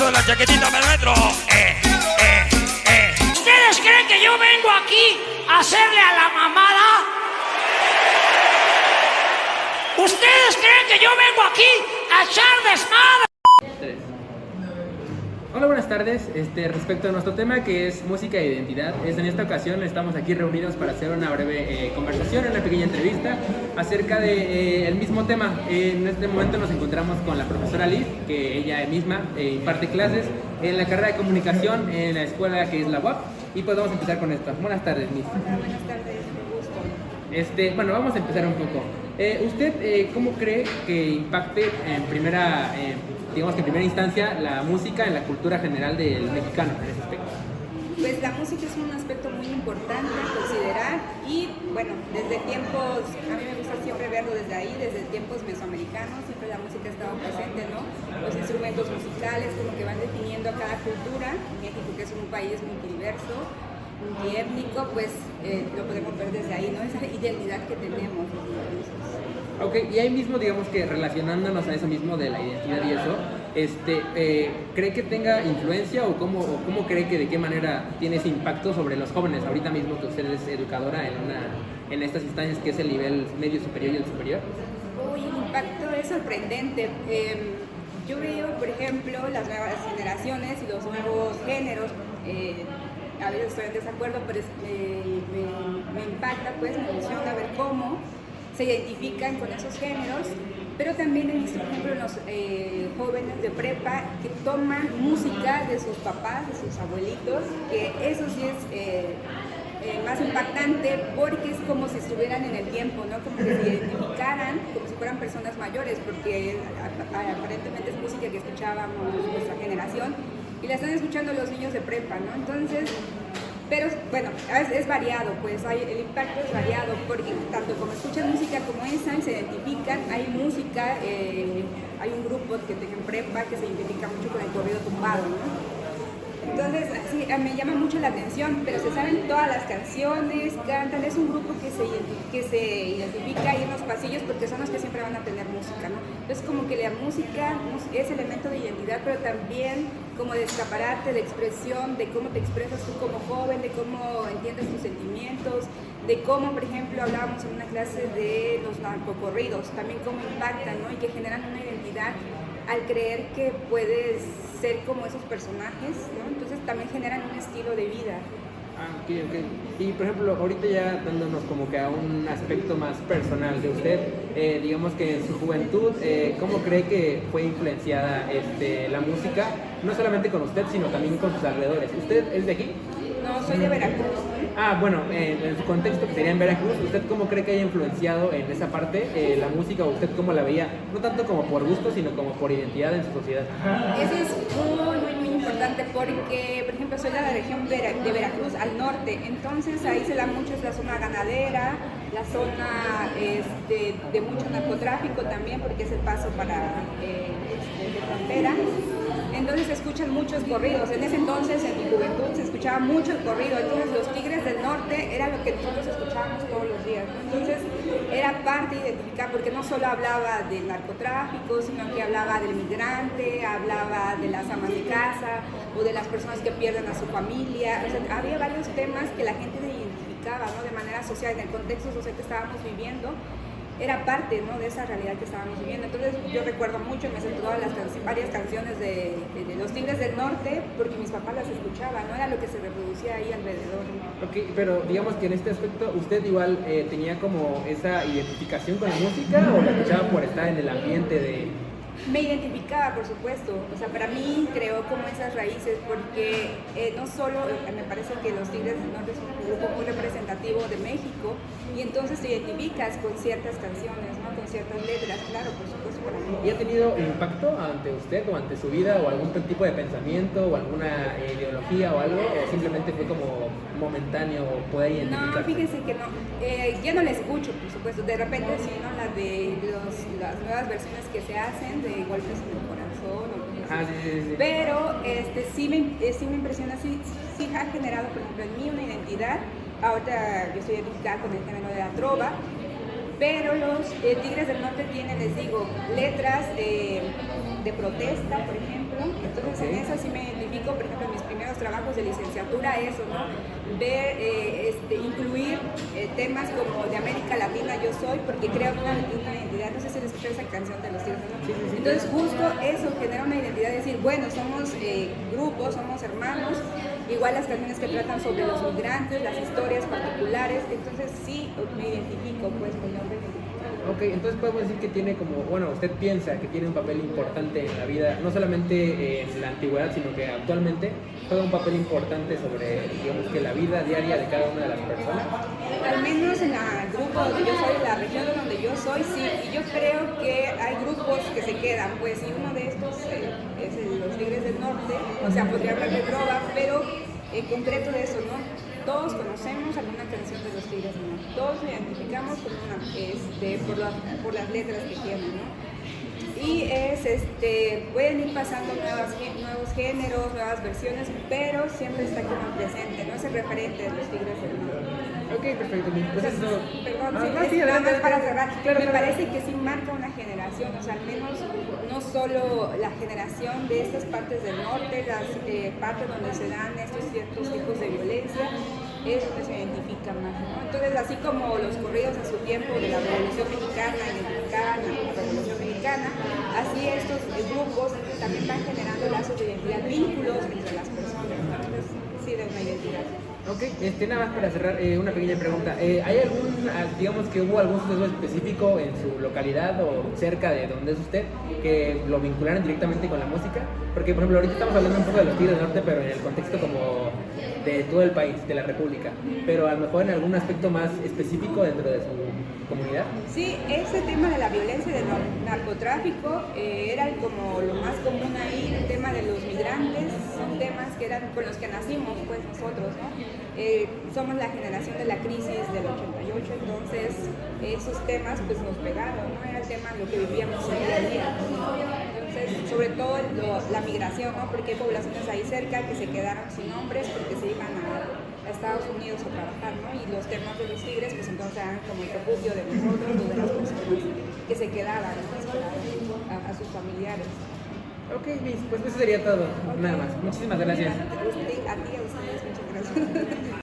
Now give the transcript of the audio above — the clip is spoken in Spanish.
eso de la chaquetita me metro. ¿Ustedes creen que yo vengo aquí a hacerle a la mamada? ¿Ustedes creen que yo vengo aquí a echar desmadre? Hola, buenas tardes. Respecto a nuestro tema, que es música e identidad, en esta ocasión estamos aquí reunidos para hacer una breve conversación, una pequeña entrevista acerca de el mismo tema. En este momento nos encontramos con la profesora Liz, que ella misma imparte clases en la carrera de comunicación en la escuela que es la UAP, y pues vamos a empezar con esto. Buenas tardes, Liz. Hola, buenas tardes, un gusto. Bueno, vamos a empezar un poco. ¿Usted cómo cree que impacte digamos que en primera instancia, la música en la cultura general del mexicano en ese aspecto? Pues la música es un aspecto muy importante a considerar y bueno, desde tiempos, a mí me gusta siempre verlo desde ahí, desde tiempos mesoamericanos, siempre la música ha estado presente, ¿no? Los instrumentos musicales como que van definiendo a cada cultura. México, que es un país multidiverso, multiétnico, pues lo podemos ver desde ahí, ¿no? Esa identidad que tenemos los países. Ok, y ahí mismo, digamos que relacionándonos a eso mismo de la identidad y eso, ¿cree que tenga influencia o cómo cree que de qué manera tiene ese impacto sobre los jóvenes? Ahorita mismo que usted es educadora en estas instancias que es el nivel medio superior y el superior. Uy, el impacto es sorprendente. Yo veo, por ejemplo, las nuevas generaciones y los nuevos géneros. A veces estoy en desacuerdo, pero me impacta, pues, me emociona ver cómo se identifican con esos géneros, pero también he visto, por ejemplo, los jóvenes de prepa que toman música de sus papás, de sus abuelitos, que eso sí es más impactante porque es como si estuvieran en el tiempo, ¿no? Como que se identificaran como si fueran personas mayores, porque aparentemente es música que escuchábamos nuestra generación y la están escuchando los niños de prepa, ¿no? Entonces, pero bueno, es variado, pues el impacto es variado, porque tanto como escuchan música como esa, se identifican, hay música, hay un grupo que tengo en prepa que se identifica mucho con el corrido tumbado, ¿no? Entonces, sí, me llama mucho la atención, pero se saben todas las canciones, cantan, es un grupo que se identifica ahí en los pasillos porque son los que siempre van a tener música, ¿no? Entonces, como que la música es elemento de identidad, pero también como de escaparate, de expresión, de cómo te expresas tú como joven, de cómo entiendes tus sentimientos, de cómo, por ejemplo, hablábamos en una clase de los narcocorridos, también cómo impactan, ¿no? Y que generan una identidad al creer que puedes ser como esos personajes, ¿no? Entonces también generan un estilo de vida. Ok. Y por ejemplo, ahorita ya dándonos como que a un aspecto más personal de usted, digamos que en su juventud, ¿cómo cree que fue influenciada la música? No solamente con usted, sino también con sus alrededores. ¿Usted es de aquí? No, soy de Veracruz. Bueno, en su contexto que sería en Veracruz, ¿usted cómo cree que haya influenciado en esa parte la música, o usted cómo la veía? No tanto como por gusto, sino como por identidad en su sociedad. Eso es muy importante porque, por ejemplo, soy de la región de Veracruz, al norte, entonces ahí se da mucho la zona ganadera, la zona de mucho narcotráfico también, porque es el paso para de frontera. Entonces se escuchan muchos corridos. En ese entonces, en mi juventud, se escuchaba mucho el corrido. Entonces los Tigres del Norte era lo que todos escuchábamos todos los días, ¿no? Entonces era parte identificada porque no solo hablaba del narcotráfico, sino que hablaba del migrante, hablaba de las amas de casa o de las personas que pierden a su familia. O sea, había varios temas que la gente identificaba, ¿no? De manera social, en el contexto social que estábamos viviendo. Era parte, ¿no? De esa realidad que estábamos viviendo. Entonces yo recuerdo mucho, me sé todas varias canciones de los Tigres del Norte porque mis papás las escuchaban, ¿no? Era lo que se reproducía ahí alrededor, ¿no? Ok, pero digamos que en este aspecto usted igual tenía como esa identificación con la música, o la escuchaba por estar en el ambiente de... Me identificaba, por supuesto, o sea, para mí creó como esas raíces porque no solo, me parece que los Tigres del Norte es un grupo muy representativo de México y entonces te identificas con ciertas canciones, ¿no? Con ciertas letras, claro, por supuesto para mí. ¿Y ha tenido impacto ante usted o ante su vida, o algún tipo de pensamiento o alguna ideología o algo, o simplemente fue como momentáneo o puede identificarse? No, fíjense que no, ya no la escucho, por supuesto, de repente sí, ¿no? Las nuevas versiones que se hacen de Golpes en el Corazón o cosas así. Sí. Pero sí me impresiona, sí ha generado, por ejemplo, en mí una identidad. Ahorita yo estoy identificada con el género de la trova pero los Tigres del Norte tienen, les digo, letras de protesta, por ejemplo. Entonces en eso sí me identifico, por ejemplo, en mis primeros trabajos de licenciatura, eso, ¿no? Ver, incluir temas como de América Latina yo soy, porque creo una identidad, no sé si les escuchó esa canción de los Tigres del Norte. Entonces justo eso genera una identidad de decir, bueno, somos grupos, somos hermanos, igual las canciones que tratan sobre los migrantes, las historias particulares, entonces sí me identifico pues con el nombre. Ok, entonces podemos decir que tiene como, bueno, usted piensa que tiene un papel importante en la vida, no solamente en la antigüedad, sino que actualmente juega un papel importante sobre, digamos que la vida diaria de cada una de las personas. Al menos en el grupo donde yo soy, la región donde yo soy, sí, y yo creo que hay grupos que se quedan, pues, y uno de estos es los Tigres del Norte, o sea, podría hablar de Trova, pero en concreto de eso, ¿no? Todos conocemos alguna canción de los Tigres del Norte, todos nos identificamos con una, por las letras que tienen, ¿no? Y pueden ir pasando nuevos géneros, nuevas versiones, pero siempre está como presente, no es el referente de los Tigres del Norte. Ok, perfecto. Pues eso... Perdón, sí, nada más para cerrar. Me parece que sí marca una generación, o sea, al menos no solo la generación de estas partes del norte, las partes donde se dan estos ciertos tipos de violencia, es donde se identifica más, ¿no? Entonces, así como los corridos en su tiempo de la Revolución Mexicana, la Revolución Mexicana, así estos grupos también van generando lazos de identidad, vínculos entre las personas, ¿no? Entonces, sí, de una identidad. Ok, nada más para cerrar, una pequeña pregunta. ¿Hay digamos que hubo algún suceso específico en su localidad o cerca de donde es usted que lo vincularan directamente con la música? Porque, por ejemplo, ahorita estamos hablando un poco de los Tigres del Norte, pero en el contexto como de todo el país, de la República, pero a lo mejor en algún aspecto más específico dentro de su comunidad. Sí, ese tema de la violencia y del narcotráfico era como lo más común ahí, el tema de los migrantes, son temas que eran con los que nacimos pues nosotros, ¿no? Somos la generación de la crisis del 88, entonces esos temas pues nos pegaron, ¿no? Era el tema de lo que vivíamos el día a día, ¿no? Entonces, sobre todo la migración, ¿no? Porque hay poblaciones ahí cerca que se quedaron sin hombres porque se iban a Estados Unidos a trabajar, ¿no? Y los temas de los tigres, pues entonces eran como el refugio de nosotros o de las personas que se quedaban, ¿no? A sus familiares. Ok, Miss, pues eso sería todo, nada más. Muchísimas gracias. A ti, a ustedes, muchas gracias.